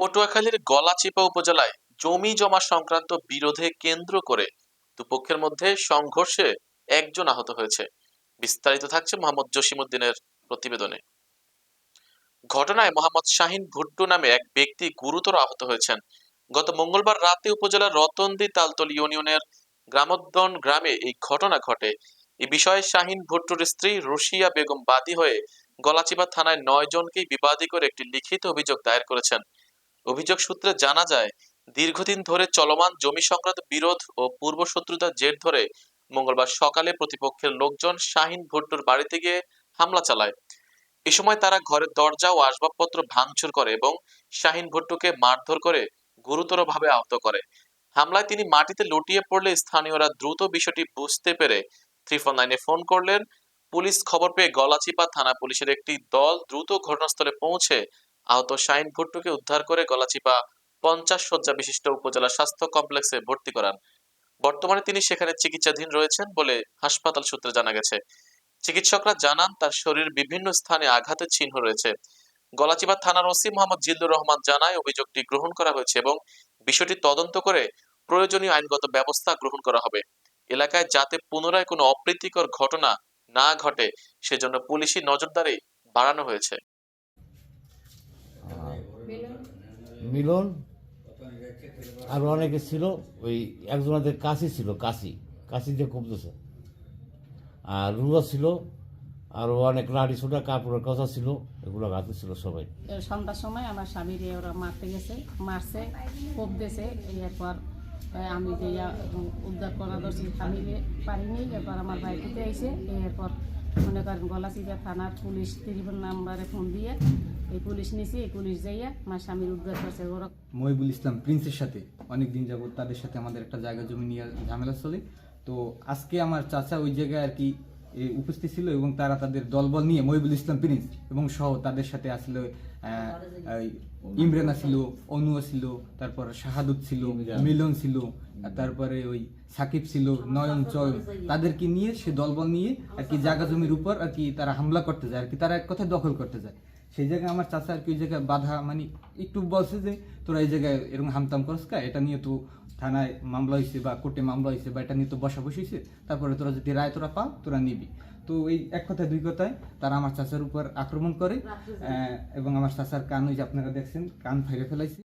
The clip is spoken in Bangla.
পটুয়াখালীর গলাচিপা উপজেলায় জমি জমা সংক্রান্ত বিরোধে কেন্দ্র করে দুপক্ষের মধ্যে সংঘর্ষে একজন আহত হয়েছে। বিস্তারিত থাকছে মোহাম্মদ জসিমউদ্দিনের প্রতিবেদনে। ঘটনায় মোহাম্মদ শাহিন ভুট্টু নামে এক ব্যক্তি গুরুতর আহত হয়েছেন। গত মঙ্গলবার রাতে উপজেলার রতনদী তালতল ইউনিয়নের গ্রামোদ্যান গ্রামে এই ঘটনা ঘটে। এ বিষয়ে শাহিন ভুট্টুর স্ত্রী রুশিয়া বেগম বাদী হয়ে গলাচিপা থানায় 9 জনকেই বিবাদী করে একটি লিখিত অভিযোগ দায়ের করেছেন। অভিযোগ সূত্রে জানা যায়, দীর্ঘদিন ধরে চলমান জমি সংক্রান্ত বিরোধ ও পূর্বশত্রুতার জের ধরে মঙ্গলবার সকালে প্রতিপক্ষের লোকজন শাহিন ভুট্টুর বাড়িতে গিয়ে হামলা চালায়। এ সময় তারা ঘরের দরজা ও আসবাবপত্র ভাঙচুর করে এবং শাহিন ভুট্টুকে মারধর করে গুরুতরভাবে আহত করে। হামলায় তিনি মাটিতে লুটিয়ে পড়লে স্থানীয়রা দ্রুত বিষয়টি বুঝতে পেরে 349-এ ফোন করলেন। পুলিশ খবর পেয়ে গলাচিপা থানা পুলিশের একটি দল দ্রুত ঘটনাস্থলে পৌঁছে আহত শাহিন ভুট্টুকে উদ্ধার করে গলাচিপা 50 শয্যা বিশিষ্ট উপজেলা স্বাস্থ্য কমপ্লেক্সে ভর্তি করান। বর্তমানে তিনি সেখানে চিকিৎসাধীন রয়েছেন বলে হাসপাতাল সূত্রে জানা গেছে। চিকিৎসকরা জানান, তার শরীরের বিভিন্ন স্থানে আঘাতের চিহ্ন রয়েছে। গলাচিপা থানার ওসি মোহাম্মদ জিল্লুর রহমান জানায়, অভিযোগটি গ্রহণ করা হয়েছে এবং বিষয়টি তদন্ত করে প্রয়োজনীয় আইনগত ব্যবস্থা গ্রহণ করা হবে। এলাকায় যাতে পুনরায় কোনো অপ্রীতিকর ঘটনা না ঘটে সেজন্য পুলিশি নজরদারি বাড়ানো হয়েছে। মিলন আরো অনেকে ছিল, ওই একজনের কাশি ছিল, কাশি দিয়ে কমতেছে, আর রুয়া ছিল, আরো অনেক লাড়ি ছোটা কাপড়ের কথা ছিল, এগুলো গাছে ছিল সবাই। সন্ধ্যার সময় আমার স্বামীরে ওরা মারতে গেছে, মারছে, কোপ দিয়েছে। এরপর আমি যে উদ্ধার করা দর্শি স্বামীরে পারিনি। এরপর আমার বাইকতে আইসে, এরপর মনে করেন গলাচিপা থানার পুলিশ 53 নাম্বারে ফোন দিয়ে এই পুলিশ নিয়েছি। এই পুলিশ যাইয়া আমার স্বামীর উদ্ধার করছে। ওরা মহিবুল ইসলাম প্রিন্সের সাথে অনেকদিন যাবত তাদের সাথে আমাদের একটা জায়গা জমি নিয়ে ঝামেলা চলে। তো আজকে আমার চাচা ওই জায়গায় আর কি উপস্থিত ছিল এবং তারা তাদের দলবল নিয়ে মহিবুল ইসলাম প্রিন্স এবং সহ তাদের সাথে আসলে ইমরানা ছিল, অনু ছিল, তারপর শাহাদুত ছিল, মিলন ছিল, তারপরে ওই সাকিব ছিল, নয়ন চয়ন, তাদেরকে নিয়ে সে দলবল নিয়ে আর কি জায়গা জমির উপর আর কি তারা হামলা করতে যায়, আর কি তারা এক কথায় দখল করতে যায়। সেই জায়গায় আমার চাচা আর কি ওই জায়গায় বাধা মানে একটু বলছে যে তোরা এই জায়গায় এরকম হামতাম করস কা, এটা নিয়ে তো থানায় মামলা হয়েছে বা কোর্টে মামলা হয়েছে বা এটা নিয়ে তো বসাবসি হয়েছে, তারপরে তোরা যদি রায় তোরা পাও তোরা নিবি। তো এই এক কথায় দুই কথায় তারা আমার চাচার উপর আক্রমণ করে এবং আমার চাচার কান ওই যে আপনারা দেখছেন কান ফাইরে ফেলাইছে।